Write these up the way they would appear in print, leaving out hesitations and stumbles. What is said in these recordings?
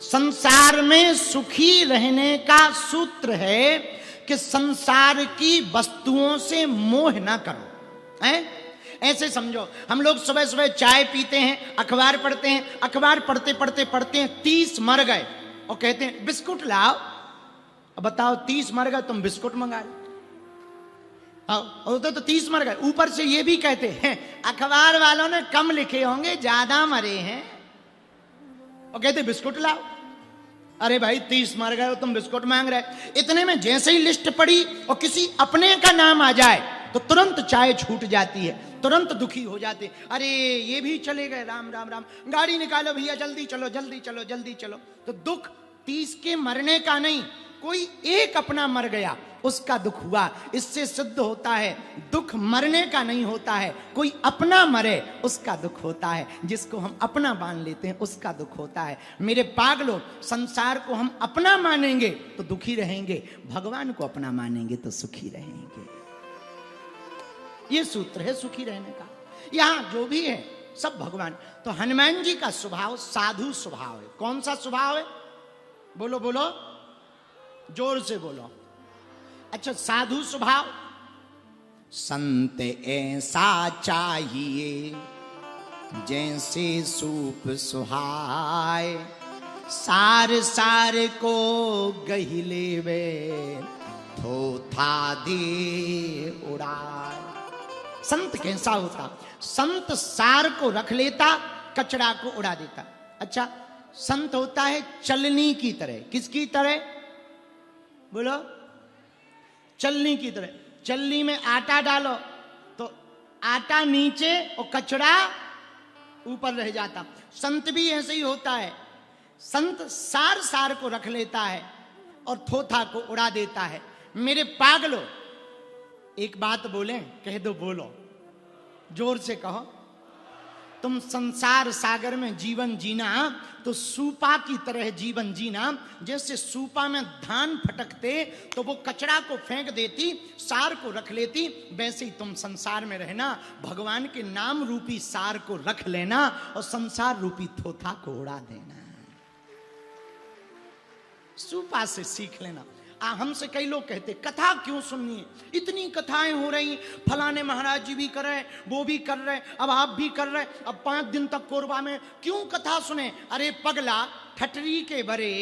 संसार में सुखी रहने का सूत्र है कि संसार की वस्तुओं से मोह ना करो। हैं? ऐसे समझो, हम लोग सुबह सुबह चाय पीते हैं, अखबार पढ़ते हैं, अखबार पढ़ते पढ़ते पढ़ते हैं 30 मर गए और कहते हैं बिस्कुट लाओ। अब बताओ 30 मर गए, तुम बिस्कुट मंगा लो। तो 30 मर गए, ऊपर से ये भी कहते हैं अखबार वालों ने कम लिखे होंगे, ज्यादा मरे हैं, और कहते बिस्कुट लाओ। अरे भाई 30 मर गए हो, तुम बिस्कुट मांग रहे। इतने में जैसे ही लिस्ट पड़ी और किसी अपने का नाम आ जाए तो तुरंत चाय छूट जाती है, तुरंत दुखी हो जाते। अरे ये भी चले गए, राम राम राम, गाड़ी निकालो भैया, जल्दी चलो जल्दी चलो जल्दी चलो। तो दुख 30 के मरने का नहीं, कोई एक अपना मर गया उसका दुख हुआ। इससे सिद्ध होता है दुख मरने का नहीं होता है, कोई अपना मरे उसका दुख होता है। जिसको हम अपना मान लेते हैं उसका दुख होता है। मेरे पागलों, संसार को हम अपना मानेंगे तो दुखी रहेंगे, भगवान को अपना मानेंगे तो सुखी रहेंगे। ये सूत्र है सुखी रहने का। यहां जो भी है सब भगवान। तो हनुमान जी का स्वभाव साधु स्वभाव है। कौन सा स्वभाव है? बोलो बोलो, जोर से बोलो। अच्छा, साधु स्वभाव, संत ऐसा चाहिए जैसे सूप सुहाय, सार सार को गहिले वे थोथा दे उड़ाए। संत कैसा होता? संत सार को रख लेता, कचरा को उड़ा देता। अच्छा, संत होता है चलनी की तरह। किसकी तरह? बोलो, चलनी की तरह। चलनी में आटा डालो तो आटा नीचे और कचरा ऊपर रह जाता। संत भी ऐसे ही होता है। संत सार सार को रख लेता है और थोथा को उड़ा देता है। मेरे पागलो, एक बात बोलें? कह दो, बोलो, जोर से कहो। तुम संसार सागर में जीवन जीना तो सूपा की तरह जीवन जीना। जैसे सूपा में धान फटकते तो वो कचरा को फेंक देती, सार को रख लेती, वैसे ही तुम संसार में रहना, भगवान के नाम रूपी सार को रख लेना और संसार रूपी थोथा को उड़ा देना। सूपा से सीख लेना। हमसे कई लोग कहते कथा क्यों सुननी है, इतनी कथाएं हो रही, फलाने महाराज जी भी कर रहे, वो भी कर रहे, अब आप भी कर रहे, अब 5 दिन तक कोरबा में क्यों कथा सुने? अरे पगला, ठटरी के बरे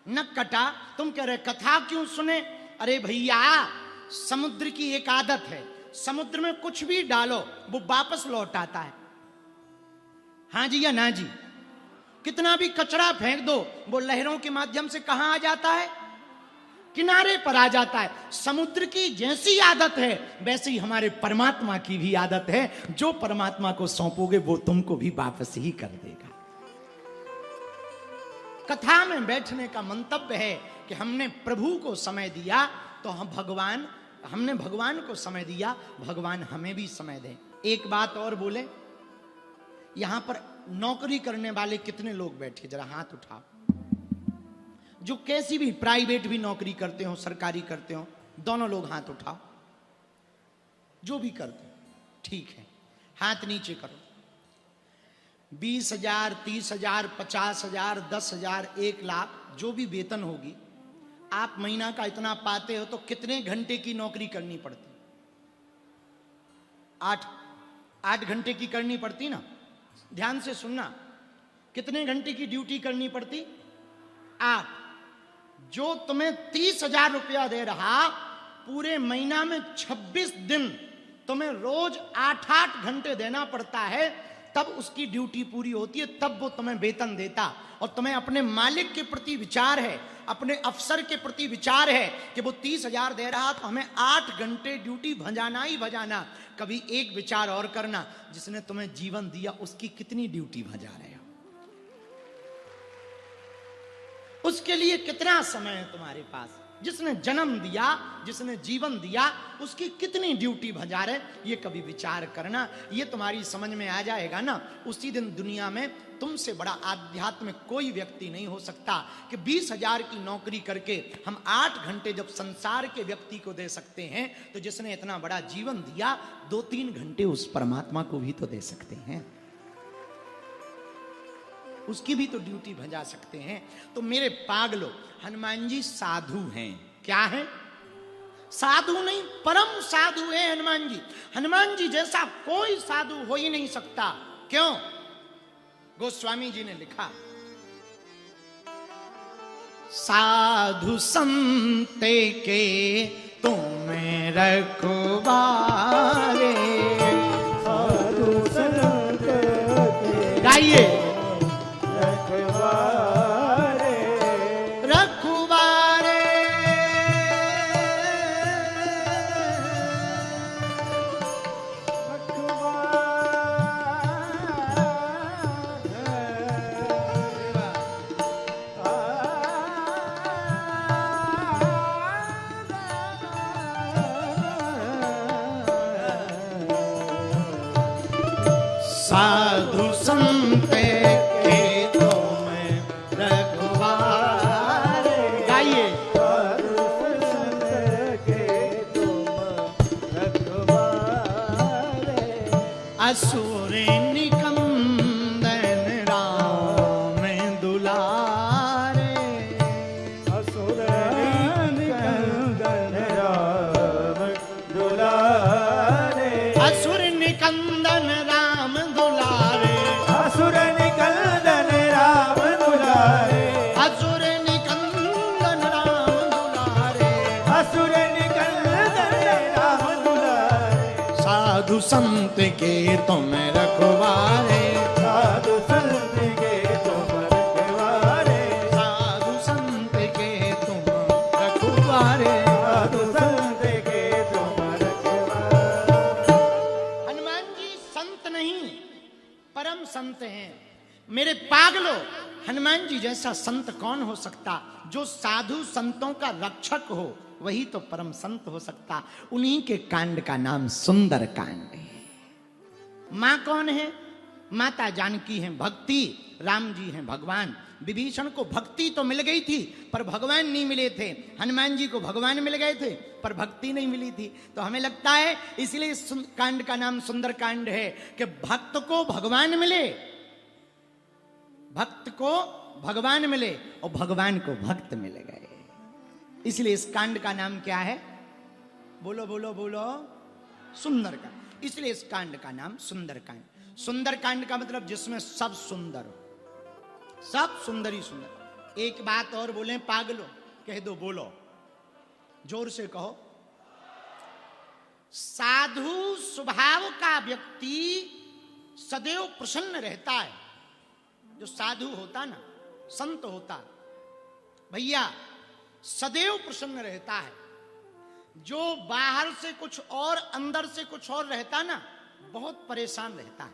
न कटा, तुम कह रहे कथा क्यों सुने? अरे भैया, समुद्र की एक आदत है, समुद्र में कुछ भी डालो वो वापस लौट आता है। हाँ जी या ना जी? कितना भी कचरा फेंक दो वो लहरों के माध्यम से कहां आ जाता है? किनारे पर आ जाता है। समुद्र की जैसी आदत है वैसे ही हमारे परमात्मा की भी आदत है। जो परमात्मा को सौंपोगे वो तुमको भी वापस ही कर देगा। कथा में बैठने का मंतव्य है कि हमने प्रभु को समय दिया तो हमने भगवान को समय दिया, भगवान हमें भी समय दें। एक बात और बोले, यहां पर नौकरी करने वाले कितने लोग बैठे? जरा हाथ उठाओ। जो कैसी भी प्राइवेट भी नौकरी करते हो, सरकारी करते हो, दोनों लोग हाथ उठाओ। जो भी करते हो, ठीक है, हाथ नीचे करो। 20,000, 30,000, 50,000, 10,000, 1 लाख, जो भी वेतन होगी, आप महीना का इतना पाते हो तो कितने घंटे की नौकरी करनी पड़ती? 8 घंटे की करनी पड़ती ना। ध्यान से सुनना, कितने घंटे की ड्यूटी करनी पड़ती? 8। जो तुम्हें 30,000 रुपया दे रहा, पूरे महीना में 26 दिन तुम्हें रोज 8-8 घंटे देना पड़ता है, तब उसकी ड्यूटी पूरी होती है, तब वो तुम्हें वेतन देता। और तुम्हें अपने मालिक के प्रति विचार है, अपने अफसर के प्रति विचार है कि वो 30,000 दे रहा तो हमें 8 घंटे ड्यूटी भजाना ही भजाना। कभी एक विचार और करना, जिसने तुम्हें जीवन दिया उसकी कितनी ड्यूटी भजा रहे हो? उसके लिए कितना समय है तुम्हारे पास? जिसने जन्म दिया, जिसने जीवन दिया, उसकी कितनी ड्यूटी भजा रहे, ये कभी विचार करना। ये तुम्हारी समझ में आ जाएगा ना, उसी दिन दुनिया में तुमसे बड़ा आध्यात्मिक कोई व्यक्ति नहीं हो सकता कि 20,000 की नौकरी करके हम 8 घंटे जब संसार के व्यक्ति को दे सकते हैं, तो जिसने इतना बड़ा जीवन दिया 2-3 घंटे उस परमात्मा को भी तो दे सकते हैं। उसकी भी तो ड्यूटी भजा सकते हैं। तो मेरे पागलो, हनुमान जी साधु हैं। क्या है? साधु नहीं, परम साधु है हनुमान जी। हनुमान जी जैसा कोई साधु हो ही नहीं सकता। क्यों? गोस्वामी जी ने लिखा, साधु संते के तुम रखवारे, साधु संत के गाइए, रखवारे, रखवारे, साधु संत के तुम रखवारे, गाइए, साधु संत के तुम रखवारे, असुर निकंदन राम दुलारे, असुर निकंदन राम दुलारे, असुर निकंदन राम दुलारे, असुर निकंदन राम दुलारे, असुर निकंदन राम दुलारे, असुर निकंदन राम दुलारे, साधु संत के तुम रखवारे, साधु संत के तुम रखवारे, साधु संत के तुम रखवारे। साधु संत के तुम रखवारे। हनुमान जी संत नहीं, परम संत हैं। मेरे पागलो, हनुमान जी जैसा संत कौन हो सकता? जो साधु संतों का रक्षक हो, वही तो परम संत हो सकता। उन्हीं के कांड का नाम सुंदर कांड है। मां कौन है? माता जानकी हैं भक्ति, राम जी हैं भगवान। विभीषण को भक्ति तो मिल गई थी, पर भगवान नहीं मिले थे। हनुमान जी को भगवान मिल गए थे, पर भक्ति नहीं मिली थी। तो हमें लगता है इसलिए इस कांड का नाम सुंदर कांड है कि भक्त को भगवान मिले, भक्त को भगवान मिले और भगवान को भक्त मिल गए। इसलिए इस कांड का नाम क्या है? बोलो बोलो बोलो, सुंदर कांड। इसलिए इस कांड का नाम सुंदर कांड। सुंदर कांड का मतलब जिसमें सब सुंदर हो, सब सुंदर ही सुंदर। एक बात और बोले पागलो, कह दो, बोलो, जोर से कहो। साधु स्वभाव का व्यक्ति सदैव प्रसन्न रहता है। जो साधु होता ना, संत होता, भैया सदैव प्रसन्न रहता है। जो बाहर से कुछ और अंदर से कुछ और रहता ना, बहुत परेशान रहता है,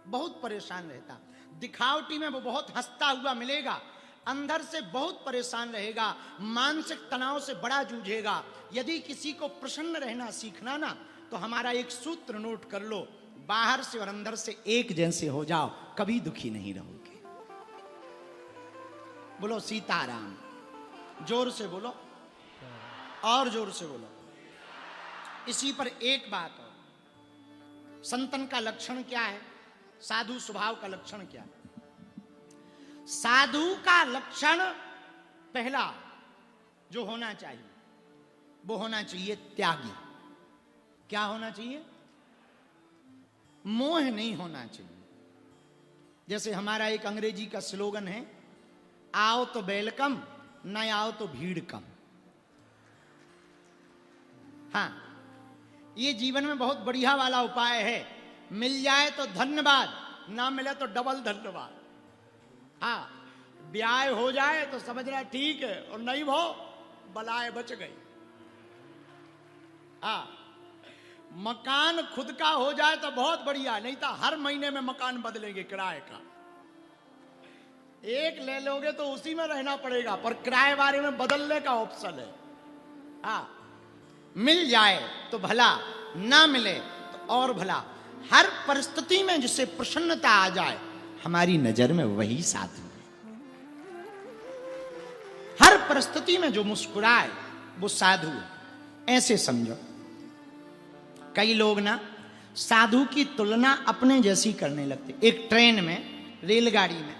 बहुत परेशान रहता। दिखावटी में वो बहुत हंसता हुआ मिलेगा, अंदर से बहुत परेशान रहेगा, मानसिक तनाव से बड़ा जूझेगा। यदि किसी को प्रसन्न रहना सीखना ना, तो हमारा एक सूत्र नोट कर लो, बाहर से और अंदर से एक जैसे हो जाओ, कभी दुखी नहीं रहोगे। बोलो सीताराम, जोर से बोलो और जोर से बोलो। इसी पर एक बात और, संतन का लक्षण क्या है? साधु स्वभाव का लक्षण क्या है? साधु का लक्षण पहला जो होना चाहिए, वो होना चाहिए त्यागी। क्या होना चाहिए? मोह नहीं होना चाहिए। जैसे हमारा एक अंग्रेजी का स्लोगन है, आओ तो वेलकम, न आओ तो भीड़ कम। हाँ, ये जीवन में बहुत बढ़िया वाला उपाय है। मिल जाए तो धन्यवाद, ना मिले तो डबल धन्यवाद। हाँ, ब्याह हो जाए तो समझना ठीक है, और नहीं हो बलाए बच गई। हाँ, मकान खुद का हो जाए तो बहुत बढ़िया, नहीं तो हर महीने में मकान बदलेंगे किराए का। एक ले लोगे तो उसी में रहना पड़ेगा, पर किराए बारे में बदलने का ऑप्शन है। हाँ, मिल जाए तो भला, ना मिले तो और भला। हर परिस्थिति में जिससे प्रसन्नता आ जाए, हमारी नजर में वही साधु है। हर परिस्थिति में जो मुस्कुराए वो साधु है, ऐसे समझो। कई लोग ना साधु की तुलना अपने जैसी करने लगते। एक ट्रेन में, रेलगाड़ी में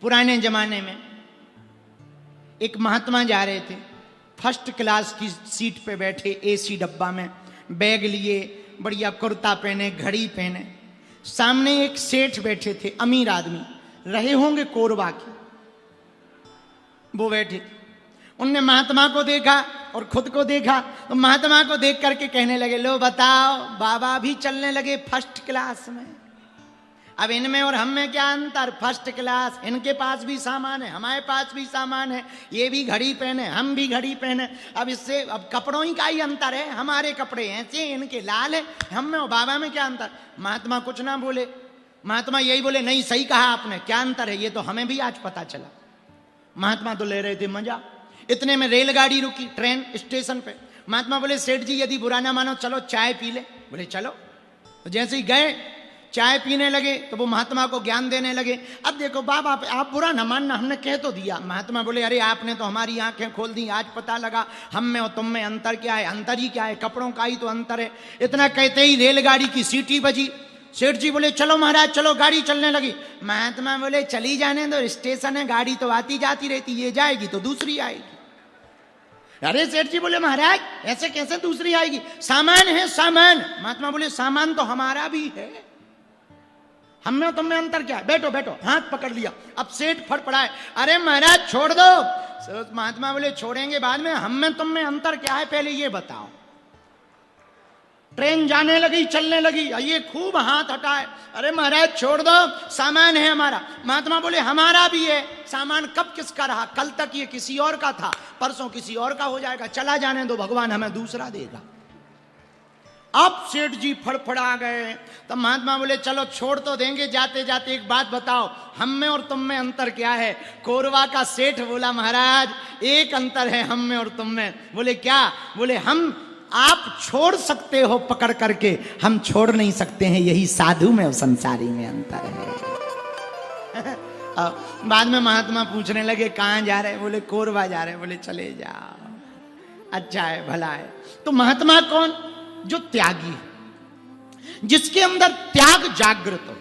पुराने जमाने में एक महात्मा जा रहे थे, फर्स्ट क्लास की सीट पे बैठे, एसी डब्बा में, बैग लिए, बढ़िया कुर्ता पहने, घड़ी पहने। सामने एक सेठ बैठे थे, अमीर आदमी, रहे होंगे कोरबा के, वो बैठे। उनने महात्मा को देखा और खुद को देखा, तो महात्मा को देख करके कहने लगे, लो बताओ, बाबा भी चलने लगे फर्स्ट क्लास में। अब इनमें और हम में क्या अंतर? फर्स्ट क्लास, इनके पास भी सामान है, हमारे पास भी सामान है, ये भी घड़ी पहने, हम भी घड़ी पहने। अब इससे अब कपड़ों ही का ही अंतर है, हमारे कपड़े ऐसे, इनके लाल है, हम में और बाबा में क्या अंतर? महात्मा कुछ ना बोले। महात्मा यही बोले, नहीं सही कहा आपने, क्या अंतर है, ये तो हमें भी आज पता चला। महात्मा तो ले रहे थे मजा। इतने में रेलगाड़ी रुकी, ट्रेन स्टेशन पे। महात्मा बोले, सेठ जी यदि बुरा ना मानो चलो चाय पी ले। बोले चलो। तो जैसे ही गए, चाय पीने लगे, तो वो महात्मा को ज्ञान देने लगे। अब देखो बाबा, आप बुरा ना मानना, हमने कह तो दिया। महात्मा बोले, अरे आपने तो हमारी आंखें खोल दी, आज पता लगा हम में और तुम में अंतर क्या है। अंतर ही क्या है, कपड़ों का ही तो अंतर है। इतना कहते ही रेलगाड़ी की सीटी बजी। सेठ जी बोले, चलो महाराज चलो, गाड़ी चलने लगी। महात्मा बोले, चली जाने दो, स्टेशन है, गाड़ी तो आती जाती रहती, ये जाएगी तो दूसरी आएगी। अरे सेठ जी बोले, महाराज ऐसे कैसे दूसरी आएगी, सामान है सामान। महात्मा बोले, सामान तो हमारा भी है, हम में तुम में अंतर क्या है, बैठो बैठो। हाथ पकड़ लिया। अब सेठ फड़फड़ाए, अरे महाराज छोड़ दो। महात्मा बोले, छोड़ेंगे बाद में, हम में तुम में अंतर क्या है, पहले ये बताओ। ट्रेन जाने लगी, चलने लगी, ये खूब हाथ हटाए, अरे महाराज छोड़ दो, सामान है हमारा। महात्मा बोले, हमारा भी है। सामान कब किसका रहा, कल तक ये किसी और का था, परसों किसी और का हो जाएगा, चला जाने दो, भगवान हमें दूसरा देगा। अब सेठ जी फड़फड़ा गए। तब महात्मा बोले, चलो छोड़ तो देंगे, जाते जाते एक बात बताओ, हम में और तुम में अंतर क्या है। कोरबा का सेठ बोला, महाराज एक अंतर है हम में और तुम में। बोले क्या? बोले हम, आप छोड़ सकते हो पकड़ करके, हम छोड़ नहीं सकते हैं, यही साधु में और संसारी में अंतर है। बाद में महात्मा पूछने लगे, कहां जा रहे? बोले कोरबा जा रहे। बोले चले जाओ, अच्छा है, भला है। तो महात्मा कौन? जो त्यागी, जिसके अंदर त्याग जागृत हो,